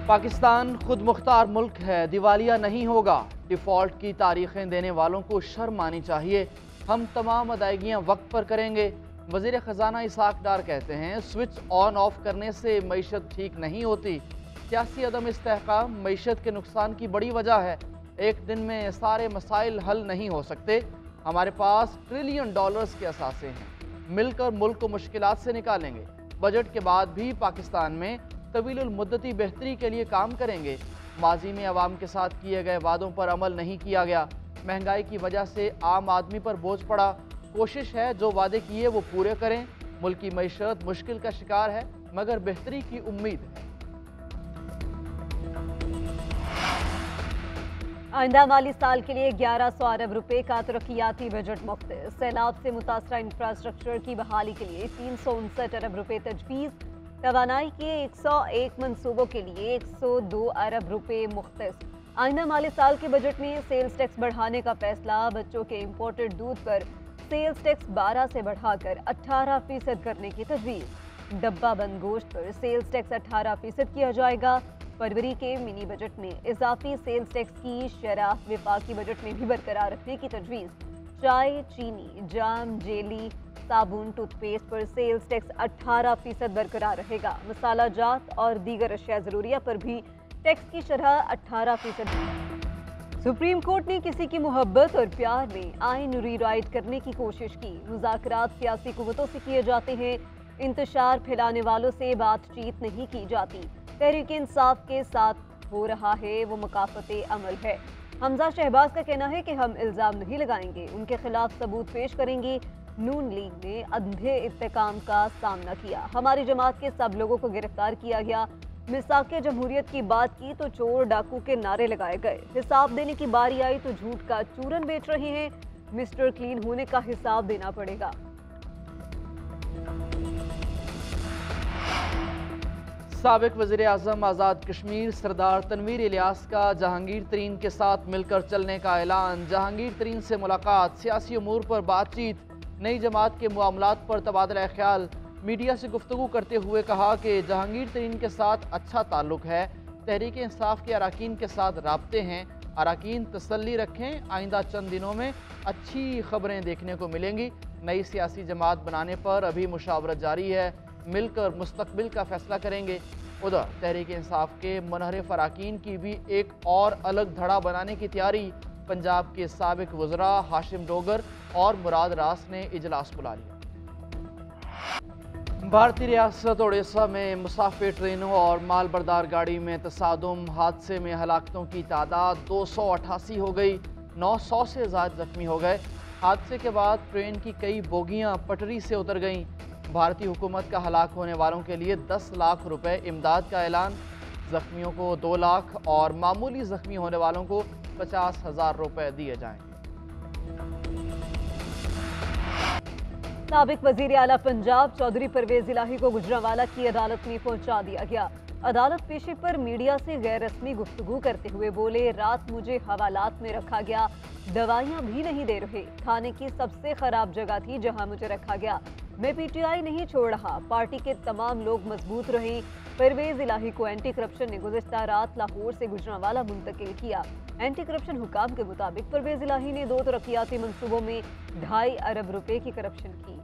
पाकिस्तान खुद मुख्तार मुल्क है, दिवालिया नहीं होगा। डिफ़ॉल्ट की तारीखें देने वालों को शर्म आनी चाहिए। हम तमाम अदायगियाँ वक्त पर करेंगे। वज़ीर ख़जाना इसहाक डार कहते हैं, स्विच ऑन ऑफ करने से मईशत ठीक नहीं होती। सियासी अदम इस्तेहकाम मईशत के नुकसान की बड़ी वजह है। एक दिन में सारे मसाइल हल नहीं हो सकते। हमारे पास ट्रिलियन डॉलर्स के असासे हैं, मिलकर मुल्क को मुश्किलात से निकालेंगे। बजट के बाद भी पाकिस्तान में तवीलुल मुद्दती बेहतरी के लिए काम करेंगे। माजी में अवाम के साथ किए गए वादों पर अमल नहीं किया गया। महंगाई की वजह से आम आदमी पर बोझ पड़ा। कोशिश है जो वादे किए वो पूरे करें। मुल्क की मईशत मुश्किल का शिकार है, मगर बेहतरी की उम्मीद है। आइंदा माली साल के लिए 1100 अरब रुपए का तरक्याती बजट मुख्तर। सैलाब से मुतासरा इंफ्रास्ट्रक्चर की बहाली के लिए 359 अरब रुपए तजवीज़। तवानाई के 101 मनसूबों के लिए 102 अरब रुपए मुख्तस। आइंदा माली साल के बजट में सेल्स टैक्स बढ़ाने का फैसला। बच्चों के इम्पोर्टेड दूध पर सेल्स टैक्स 12 से बढ़ाकर 18% करने की तजवीज़। डब्बा बंद गोश्त पर सेल्स टैक्स 18% किया जाएगा। फरवरी के मिनी बजट में इजाफी सेल्स टैक्स की शरह विफाकी बजट में भी बरकरार रखने की तजवीज़। चाय, चीनी, जाम, जेली, साबुन, टूथपेस्ट पर सेल्स टैक्स 18% बरकरार रहेगा। मसाला जात और दीगर अशिया ज़रूरिया पर भी टैक्स की शरह 18%। सुप्रीम कोर्ट ने किसी की मोहब्बत और प्यार में आइन रीराइट करने की कोशिश की। मुज़ाकरात सियासी कुव्वतों से किए जाते हैं, इंतशार फैलाने वालों से बातचीत नहीं की जाती। तहरीक इंसाफ के साथ हो रहा है वो मुकाफते अमल है। हमजा शहबाज का कहना है कि हम इल्ज़ाम नहीं लगाएंगे, उनके खिलाफ सबूत पेश करेंगे। नून लीग ने अंधे इंतकाम का सामना किया। हमारी जमात के सब लोगों को गिरफ्तार किया गया। मिसाके जमहूरियत की बात की तो चोर डाकू के नारे लगाए गए। हिसाब देने की बारी आई तो झूठ का चूरन बेच रहे हैं। मिस्टर क्लीन होने का हिसाब देना पड़ेगा। साबिक वज़ीर आज़म आज़ाद कश्मीर सरदार तनवीर इलियास का जहांगीर तरीन के साथ मिलकर चलने का ऐलान। जहांगीर तरीन से मुलाकात, सियासी उमूर पर बातचीत, नई जमात के मामलात पर तबादला ख्याल। मीडिया से गुफ्तगू करते हुए कहा कि जहांगीर तरीन के साथ अच्छा ताल्लुक है। तहरीक इंसाफ के अरकान के साथ राब्ते हैं। अरकान तसल्ली रखें, आइंदा चंद दिनों में अच्छी खबरें देखने को मिलेंगी। नई सियासी जमात बनाने पर अभी मुशावरत जारी है, मिलकर मुस्तकबिल का फैसला करेंगे। उधर तहरीक इंसाफ के मुनहरिफ अरकान की भी एक और अलग धड़ा बनाने की तैयारी। पंजाब के साबिक वज़रा हाशिम डोगर और मुराद रास ने इजलास बुला लिया। भारतीय रियासत उड़ीसा में मुसाफिर ट्रेनों और मालबरदार गाड़ी में तसादुम, हादसे में हलाकतों की तादाद 288 हो गई। 900 से ज़्यादा जख्मी हो गए। हादसे के बाद ट्रेन की कई बोगियां पटरी से उतर गईं। भारतीय हुकूमत का हलाक होने वालों के लिए 10 लाख रुपए इमदाद का ऐलान। जख्मियों को 2 लाख और मामूली जख्मी होने वालों को 50,000 रुपए दिए जाएंगे। साबिक वजीर आला पंजाब चौधरी परवेज इलाही को गुजरांवाला की अदालत में पहुंचा दिया गया। अदालत पेशी पर मीडिया से गैर रस्मी गुफ्तगू करते हुए बोले, रात मुझे हवालात में रखा गया, दवाइयां भी नहीं दे रहे। थाने की सबसे खराब जगह थी जहां मुझे रखा गया। मैं पीटीआई नहीं छोड़ रहा, पार्टी के तमाम लोग मजबूत रहे। परवेज इलाही को एंटी करप्शन ने गुज़िश्ता रात लाहौर से गुजरांवाला मुंतकिल किया। एंटी करप्शन हुकाम के मुताबिक परवेज इलाही ने 2 तरक्याती मनसूबों में 2.5 अरब रुपए की करप्शन की।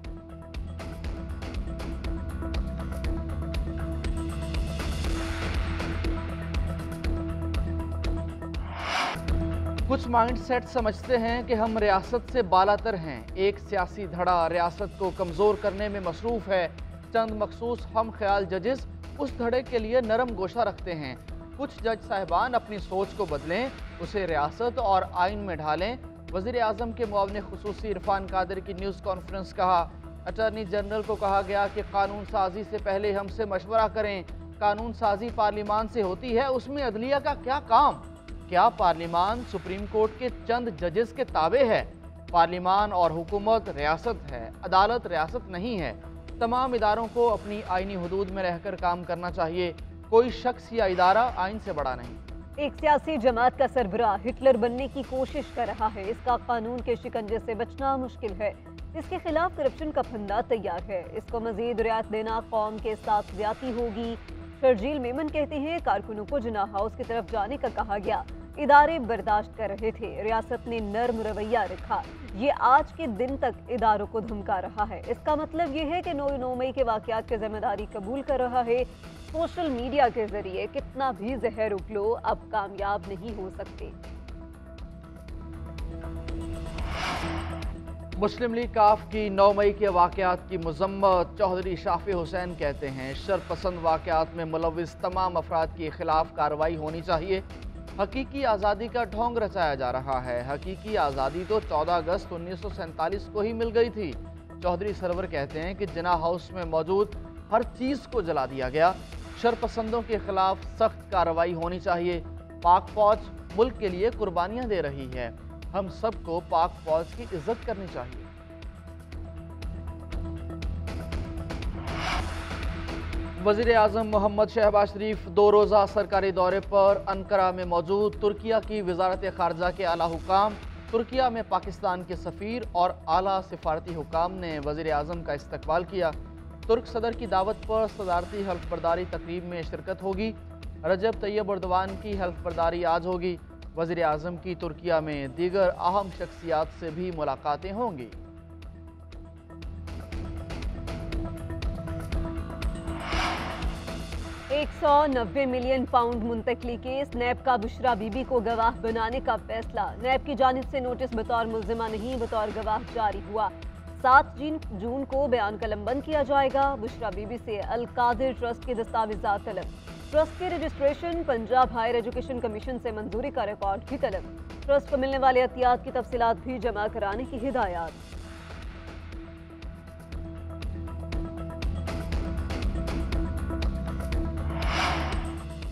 कुछ माइंड सेट समझते हैं कि हम रियासत से बालातर हैं। एक सियासी धड़ा रियासत को कमज़ोर करने में मसरूफ़ है। चंद मखसूस हम ख्याल जजेस उस धड़े के लिए नरम गोशा रखते हैं। कुछ जज साहिबान अपनी सोच को बदलें, उसे रियासत और आइन में ढालें। वज़ीर आज़म के मुआविन खुसूसी इरफान कादिर की न्यूज़ कॉन्फ्रेंस कहा। अटॉर्नी जनरल को कहा गया कि कानून साजी से पहले हमसे मशवरा करें। कानून साजी पार्लिमान से होती है, उसमें अदलिया का क्या काम? क्या पार्लिमान सुप्रीम कोर्ट के चंद जजेस के ताबे है? पार्लिमान और हुकूमत रियासत है, अदालत रियासत नहीं है। तमाम इदारों को अपनी आइनी हदूद में रहकर काम करना चाहिए। कोई शख्स या इदारा आइन से बड़ा नहीं। एक सियासी जमात का सरबराह हिटलर बनने की कोशिश कर रहा है। इसका कानून के शिकंजे से बचना मुश्किल है। इसके खिलाफ करप्शन का फंदा तैयार है। इसको मजीद रियायत देना कौम के साथ ज्यादती होगी। शर्जील मेमन कहते हैं, कारकुनों को जिन्ना हाउस की तरफ जाने का कहा गया। इदारे बर्दाश्त कर रहे थे, रियासत ने नर्म रवैया रखा। ये आज के दिन तक इदारों को धमका रहा है। इसका मतलब ये है कि 9 मई के वाकयात की जिम्मेदारी कबूल कर रहा है। सोशल मीडिया के जरिए कितना भी जहर उगलो, अब कामयाब नहीं हो सकते। मुस्लिम लीग काफ की 9 मई के वाकयात की मजम्मत। चौधरी शाफी हुसैन कहते हैं, शरपसंद वाकयात में मुलविस तमाम अफराद के खिलाफ कार्रवाई होनी चाहिए। हकीकी आज़ादी का ढोंग रचाया जा रहा है। हकीकी आज़ादी तो 14 अगस्त 1947 को ही मिल गई थी। चौधरी सरवर कहते हैं कि जिना हाउस में मौजूद हर चीज़ को जला दिया गया। शरपसंदों के खिलाफ सख्त कार्रवाई होनी चाहिए। पाक फौज मुल्क के लिए कुर्बानियाँ दे रही है। हम सबको पाक फौज की इज्जत करनी चाहिए। वज़ीर आज़म मोहम्मद शहबाज शरीफ 2 रोज़ा सरकारी दौरे पर अंकारा में मौजूद। तुर्किया की वज़ारत ख़ारजा के आला हुकाम, तुर्किया में पाकिस्तान के सफ़ीर और आला सिफारती हुकाम ने वज़ीर आज़म का इस्तकबाल किया। तुर्क सदर की दावत पर सदारती हल्फ बर्दारी तकरीब में शिरकत होगी। रजब तैयब एर्दोगान की हल्फ बर्दारी आज होगी। वज़ीर आज़म की तुर्किया में दीगर अहम शख्सियात से भी मुलाकातें होंगी। £190 मिलियन मुंतकली केस। नैब का बुशरा बीबी को गवाह बनाने का फैसला। नैब की जानिब से नोटिस बतौर मुल्जिमा नहीं, बतौर गवाह जारी हुआ। 7 जून को बयान कलमबंद किया जाएगा। बुशरा बीबी से अल कादिर ट्रस्ट के दस्तावेजात तलब। ट्रस्ट के registration Punjab higher education commission से मंजूरी का रिकॉर्ड भी तलब। ट्रस्ट को मिलने वाले अतियात की तफसीलात भी जमा कराने की हिदायत।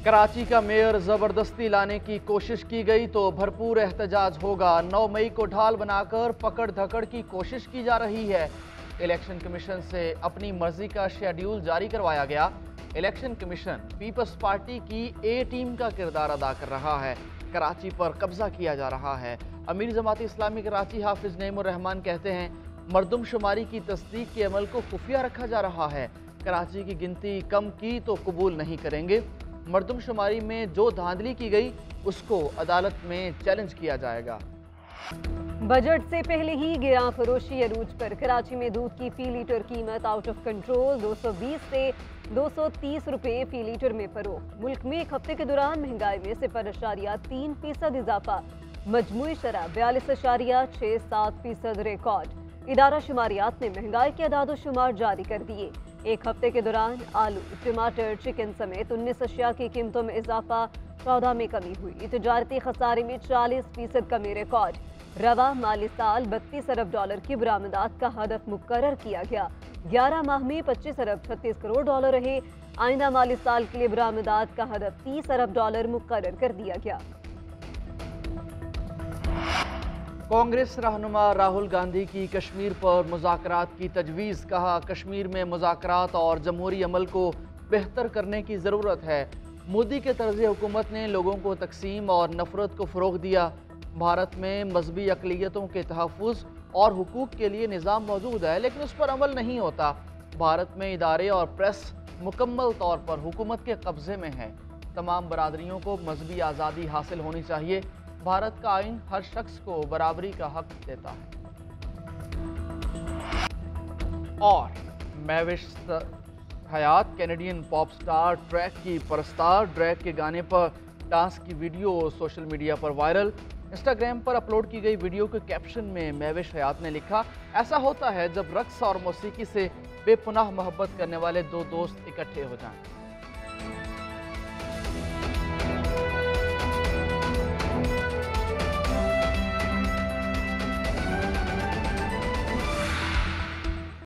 कराची का मेयर जबरदस्ती लाने की कोशिश की गई तो भरपूर एहतजाज होगा। 9 मई को ढाल बनाकर पकड़ धकड़ की कोशिश की जा रही है। इलेक्शन कमीशन से अपनी मर्जी का शेड्यूल जारी करवाया गया। इलेक्शन कमीशन पीपल्स पार्टी की ए टीम का किरदार अदा कर रहा है। कराची पर कब्जा किया जा रहा है। अमीर जमात इस्लामी कराची हाफिज नईमुर रहमान कहते हैं, मरदमशुमारी की तस्दीक के अमल को खुफिया रखा जा रहा है। कराची की गिनती कम की तो कबूल नहीं करेंगे। मरदमशुमारी में जो धांधली की गई उसको अदालत में चैलेंज किया जाएगा। बजट से पहले ही गिरां फरोशी अरूज पर। कराची में दूध की फी लीटर कीमत आउट ऑफ कंट्रोल। 220 से 230 रुपए फी लीटर में फरोख्त। मुल्क में एक हफ्ते के दौरान महंगाई में 0.3% इजाफा। मजमूई शरह 42.67% रिकॉर्ड। इदारा शुमारियात ने महंगाई के अदाद शुमार जारी कर दिए। एक हफ्ते के दौरान आलू, टमाटर, चिकन समेत 19 अशिया की कीमतों में इजाफा। सौदा में कमी हुई। तिजारती खसारे में 40% कमी रिकॉर्ड। रवा माली साल $32 अरब की बरामदात का हदफ मुकर्रर किया गया। 11 माह में $25 अरब 36 करोड़ रहे। आइंदा माली साल के लिए बरामदात का हदफ $30 अरब मुकर्रर कर दिया गया। कांग्रेस रहनुमा राहुल गांधी की कश्मीर पर मुज़ाकरात की तजवीज़। कहा, कश्मीर में मुज़ाकरात और जमहूरी अमल को बेहतर करने की ज़रूरत है। मोदी के तर्ज़ हुकूमत ने लोगों को तकसीम और नफरत को फ़रोग़ दिया। भारत में मजहबी अक़लियतों के तहफ़्फ़ुज़ और हुकूक़ के लिए निज़ाम मौजूद है, लेकिन उस पर अमल नहीं होता। भारत में इदारे और प्रेस मुकम्मल तौर पर हुकूमत के कब्ज़े में है। तमाम बरादरियों को मजहबी आज़ादी हासिल होनी चाहिए। भारत का आइन हर शख्स को बराबरी का हक देता है। और महविश हयात कैनेडियन पॉप स्टार ड्रेक की परस्तार। ड्रेक के गाने पर डांस की वीडियो सोशल मीडिया पर वायरल। इंस्टाग्राम पर अपलोड की गई वीडियो के कैप्शन में महविश हयात ने लिखा, ऐसा होता है जब रक्स और मौसीकी से बेपनाह मोहब्बत करने वाले 2 दोस्त इकट्ठे हो जाएं।